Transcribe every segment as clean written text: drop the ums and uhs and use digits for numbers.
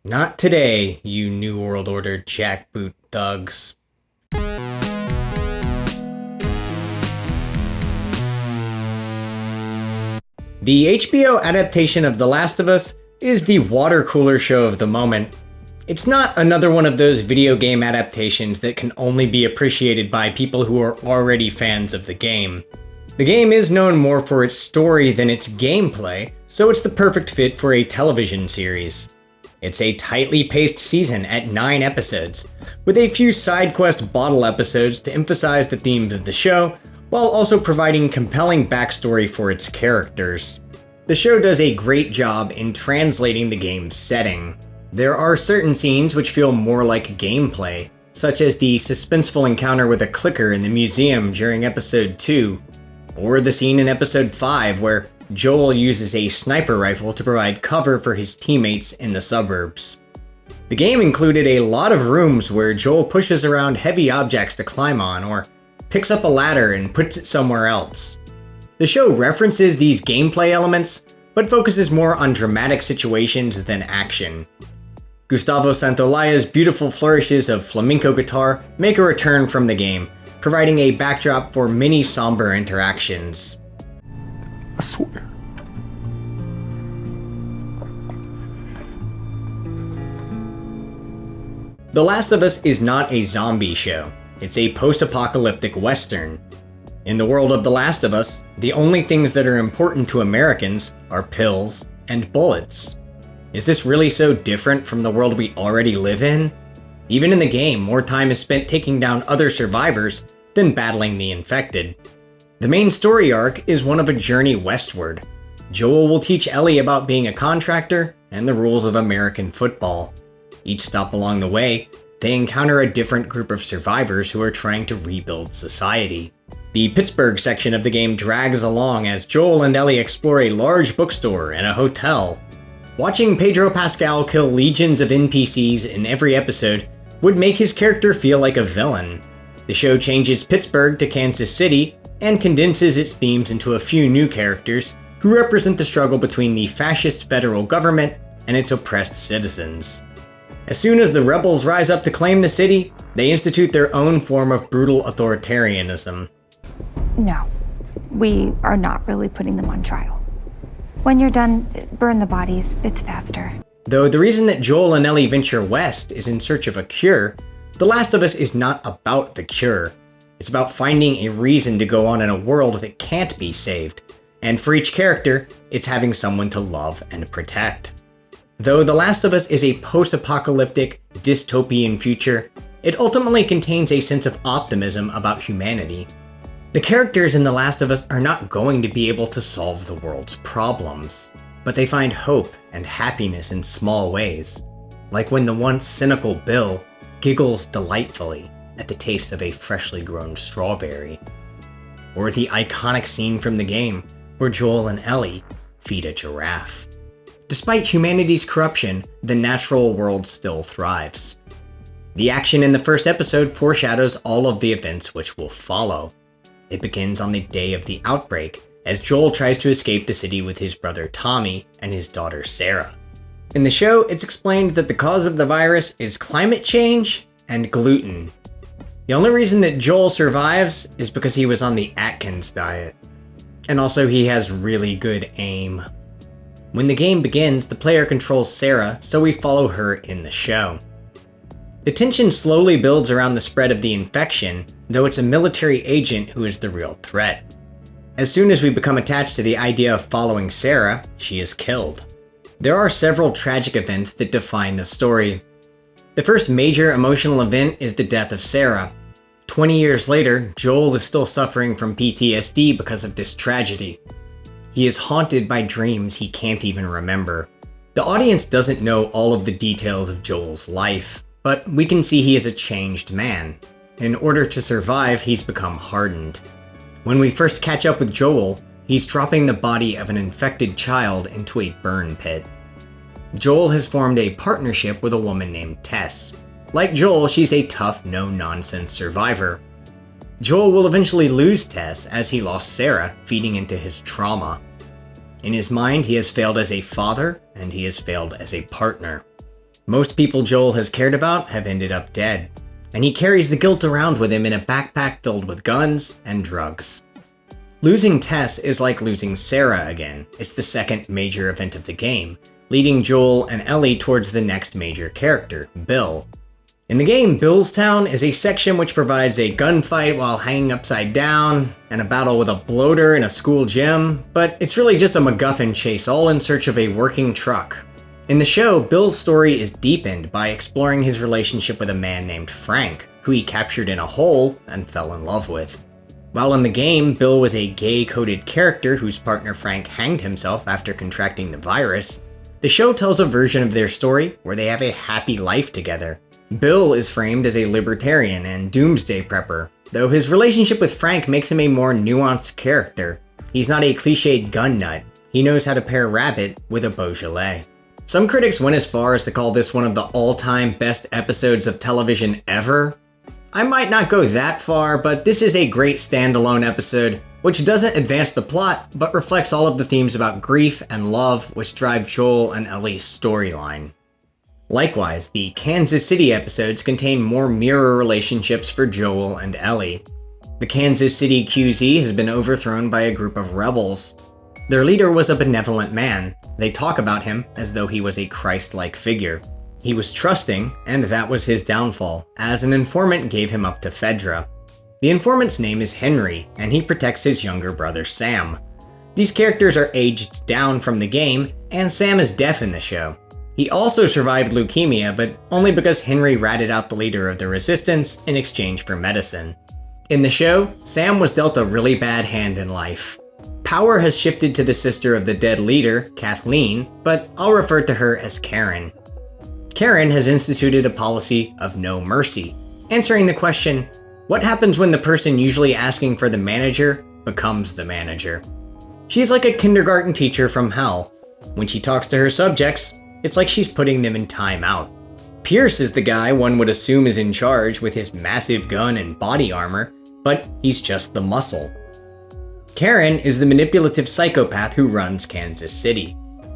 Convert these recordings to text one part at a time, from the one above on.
Not today, you New World Order jackboot thugs. The HBO adaptation of The Last of Us is the water cooler show of the moment. It's not another one of those video game adaptations that can only be appreciated by people who are already fans of the game. The game is known more for its story than its gameplay, so it's the perfect fit for a television series. It's a tightly paced season at 9 episodes, with a few side quest bottle episodes to emphasize the themes of the show, while also providing compelling backstory for its characters. The show does a great job in translating the game's setting. There are certain scenes which feel more like gameplay, such as the suspenseful encounter with a clicker in the museum during episode 2, or the scene in episode 5 where Joel uses a sniper rifle to provide cover for his teammates in the suburbs. The game included a lot of rooms where Joel pushes around heavy objects to climb on, or picks up a ladder and puts it somewhere else. The show references these gameplay elements, but focuses more on dramatic situations than action. Gustavo Santaolalla's beautiful flourishes of flamenco guitar make a return from the game, providing a backdrop for many somber interactions. I swear. The Last of Us is not a zombie show. It's a post-apocalyptic western. In the world of The Last of Us, the only things that are important to Americans are pills and bullets. Is this really so different from the world we already live in? Even in the game, more time is spent taking down other survivors than battling the infected. The main story arc is one of a journey westward. Joel will teach Ellie about being a contractor and the rules of American football. Each stop along the way, they encounter a different group of survivors who are trying to rebuild society. The Pittsburgh section of the game drags along as Joel and Ellie explore a large bookstore and a hotel. Watching Pedro Pascal kill legions of NPCs in every episode would make his character feel like a villain. The show changes Pittsburgh to Kansas City and condenses its themes into a few new characters who represent the struggle between the fascist federal government and its oppressed citizens. As soon as the rebels rise up to claim the city, they institute their own form of brutal authoritarianism. No, we are not really putting them on trial. When you're done, burn the bodies, it's faster. Though the reason that Joel and Ellie venture west is in search of a cure, The Last of Us is not about the cure. It's about finding a reason to go on in a world that can't be saved, and for each character, it's having someone to love and protect. Though The Last of Us is a post-apocalyptic, dystopian future, it ultimately contains a sense of optimism about humanity. The characters in The Last of Us are not going to be able to solve the world's problems, but they find hope and happiness in small ways, like when the once cynical Bill giggles delightfully at the taste of a freshly grown strawberry, or the iconic scene from the game where Joel and Ellie feed a giraffe. Despite humanity's corruption, the natural world still thrives. The action in the first episode foreshadows all of the events which will follow. It begins on the day of the outbreak, as Joel tries to escape the city with his brother Tommy and his daughter Sarah. In the show, it's explained that the cause of the virus is climate change and gluten. The only reason that Joel survives is because he was on the Atkins diet. And also he has really good aim. When the game begins, the player controls Sarah, so we follow her in the show. The tension slowly builds around the spread of the infection, though it's a military agent who is the real threat. As soon as we become attached to the idea of following Sarah, she is killed. There are several tragic events that define the story. The first major emotional event is the death of Sarah. 20 years later, Joel is still suffering from PTSD because of this tragedy. He is haunted by dreams he can't even remember. The audience doesn't know all of the details of Joel's life, but we can see he is a changed man. In order to survive, he's become hardened. When we first catch up with Joel, he's dropping the body of an infected child into a burn pit. Joel has formed a partnership with a woman named Tess. Like Joel, she's a tough, no-nonsense survivor. Joel will eventually lose Tess as he lost Sarah, feeding into his trauma. In his mind, he has failed as a father, and he has failed as a partner. Most people Joel has cared about have ended up dead, and he carries the guilt around with him in a backpack filled with guns and drugs. Losing Tess is like losing Sarah again. It's the second major event of the game, leading Joel and Ellie towards the next major character, Bill. In the game, Bill's Town is a section which provides a gunfight while hanging upside down, and a battle with a bloater in a school gym, but it's really just a MacGuffin chase all in search of a working truck. In the show, Bill's story is deepened by exploring his relationship with a man named Frank, who he captured in a hole and fell in love with. While in the game, Bill was a gay-coded character whose partner Frank hanged himself after contracting the virus, the show tells a version of their story where they have a happy life together. Bill is framed as a libertarian and doomsday prepper, though his relationship with Frank makes him a more nuanced character. He's not a cliched gun nut. He knows how to pair rabbit with a Beaujolais. Some critics went as far as to call this one of the all-time best episodes of television ever. I might not go that far, but this is a great standalone episode, which doesn't advance the plot, but reflects all of the themes about grief and love which drive Joel and Ellie's storyline. Likewise, the Kansas City episodes contain more mirror relationships for Joel and Ellie. The Kansas City QZ has been overthrown by a group of rebels. Their leader was a benevolent man. They talk about him as though he was a Christ-like figure. He was trusting, and that was his downfall, as an informant gave him up to Fedra. The informant's name is Henry, and he protects his younger brother Sam. These characters are aged down from the game, and Sam is deaf in the show. He also survived leukemia, but only because Henry ratted out the leader of the resistance in exchange for medicine. In the show, Sam was dealt a really bad hand in life. Power has shifted to the sister of the dead leader, Kathleen, but I'll refer to her as Karen. Karen has instituted a policy of no mercy, answering the question, what happens when the person usually asking for the manager becomes the manager? She's like a kindergarten teacher from hell. When she talks to her subjects, it's like she's putting them in timeout. Pierce is the guy one would assume is in charge with his massive gun and body armor, but he's just the muscle. Karen is the manipulative psychopath who runs Kansas City.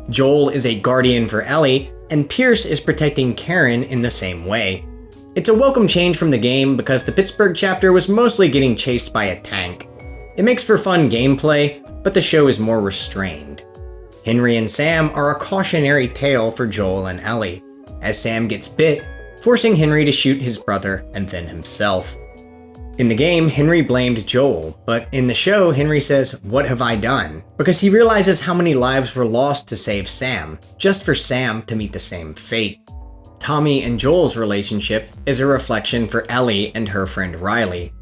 Joel is a guardian for Ellie, and Pierce is protecting Karen in the same way. It's a welcome change from the game because the Pittsburgh chapter was mostly getting chased by a tank. It makes for fun gameplay, but the show is more restrained. Henry and Sam are a cautionary tale for Joel and Ellie, as Sam gets bit, forcing Henry to shoot his brother and then himself. In the game, Henry blamed Joel, but in the show, Henry says, "What have I done?" because he realizes how many lives were lost to save Sam, just for Sam to meet the same fate. Tommy and Joel's relationship is a reflection for Ellie and her friend Riley.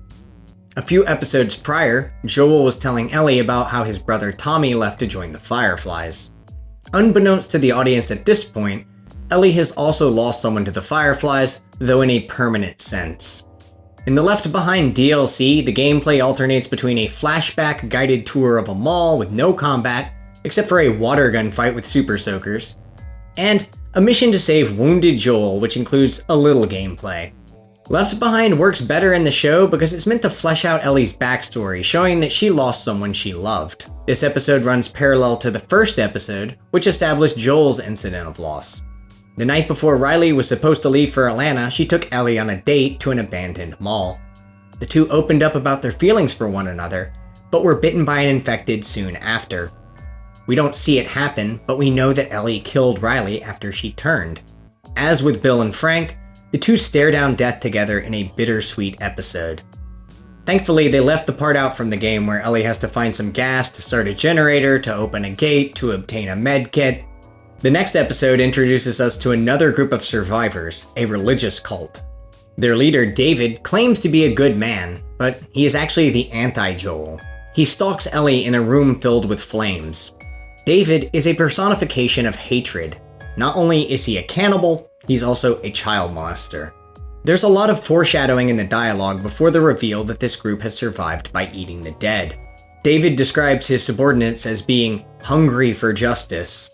A few episodes prior, Joel was telling Ellie about how his brother Tommy left to join the Fireflies. Unbeknownst to the audience at this point, Ellie has also lost someone to the Fireflies, though in a permanent sense. In the Left Behind DLC, the gameplay alternates between a flashback guided tour of a mall with no combat, except for a water gun fight with super soakers, and a mission to save wounded Joel, which includes a little gameplay. Left Behind works better in the show because it's meant to flesh out Ellie's backstory, showing that she lost someone she loved. This episode runs parallel to the first episode, which established Joel's incident of loss. The night before Riley was supposed to leave for Atlanta, she took Ellie on a date to an abandoned mall. The two opened up about their feelings for one another, but were bitten by an infected soon after. We don't see it happen, but we know that Ellie killed Riley after she turned. As with Bill and Frank, the two stare down death together in a bittersweet episode. Thankfully, they left the part out from the game where Ellie has to find some gas to start a generator, to open a gate, to obtain a med kit. The next episode introduces us to another group of survivors, a religious cult. Their leader, David, claims to be a good man, but he is actually the anti-Joel. He stalks Ellie in a room filled with flames. David is a personification of hatred. Not only is he a cannibal, he's also a child molester. There's a lot of foreshadowing in the dialogue before the reveal that this group has survived by eating the dead. David describes his subordinates as being hungry for justice.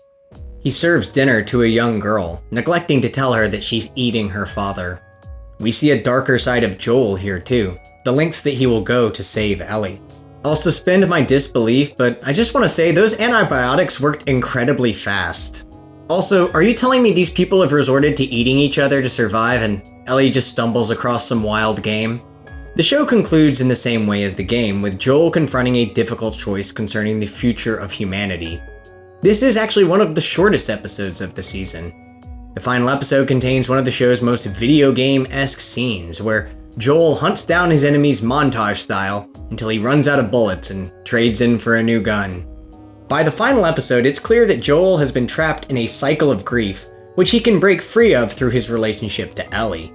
He serves dinner to a young girl, neglecting to tell her that she's eating her father. We see a darker side of Joel here too, the lengths that he will go to save Ellie. I'll suspend my disbelief, but I just want to say those antibiotics worked incredibly fast. Also, are you telling me these people have resorted to eating each other to survive and Ellie just stumbles across some wild game? The show concludes in the same way as the game, with Joel confronting a difficult choice concerning the future of humanity. This is actually one of the shortest episodes of the season. The final episode contains one of the show's most video game-esque scenes, where Joel hunts down his enemies montage style until he runs out of bullets and trades in for a new gun. By the final episode, it's clear that Joel has been trapped in a cycle of grief, which he can break free of through his relationship to Ellie.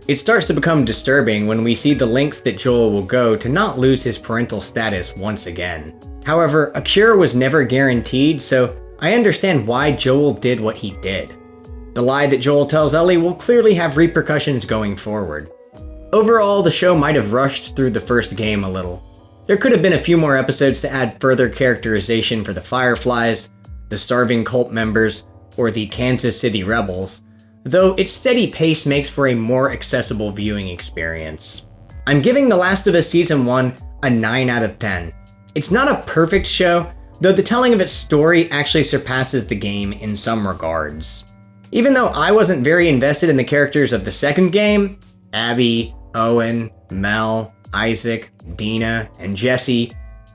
It starts to become disturbing when we see the lengths that Joel will go to not lose his parental status once again. However, a cure was never guaranteed, so I understand why Joel did what he did. The lie that Joel tells Ellie will clearly have repercussions going forward. Overall, the show might have rushed through the first game a little. There could have been a few more episodes to add further characterization for the Fireflies, the starving cult members, or the Kansas City Rebels, though its steady pace makes for a more accessible viewing experience. I'm giving The Last of Us Season 1 a 9 out of 10. It's not a perfect show, though the telling of its story actually surpasses the game in some regards. Even though I wasn't very invested in the characters of the second game, Abby, Owen, Mel, Isaac, Dina, and Jesse,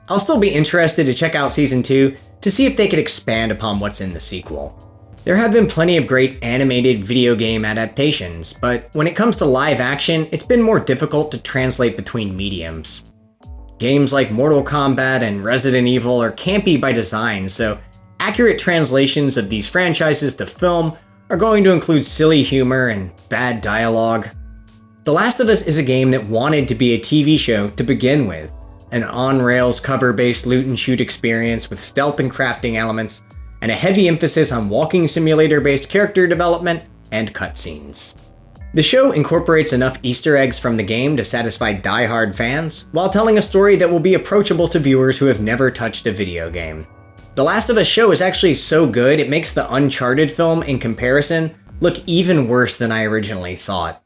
I'll still be interested to check out Season 2 to see if they could expand upon what's in the sequel. There have been plenty of great animated video game adaptations, but when it comes to live action, it's been more difficult to translate between mediums. Games like Mortal Kombat and Resident Evil are campy by design, so accurate translations of these franchises to film are going to include silly humor and bad dialogue. The Last of Us is a game that wanted to be a TV show to begin with, an on-rails cover-based loot and shoot experience with stealth and crafting elements, and a heavy emphasis on walking simulator-based character development and cutscenes. The show incorporates enough Easter eggs from the game to satisfy die-hard fans, while telling a story that will be approachable to viewers who have never touched a video game. The Last of Us show is actually so good it makes the Uncharted film, in comparison, look even worse than I originally thought.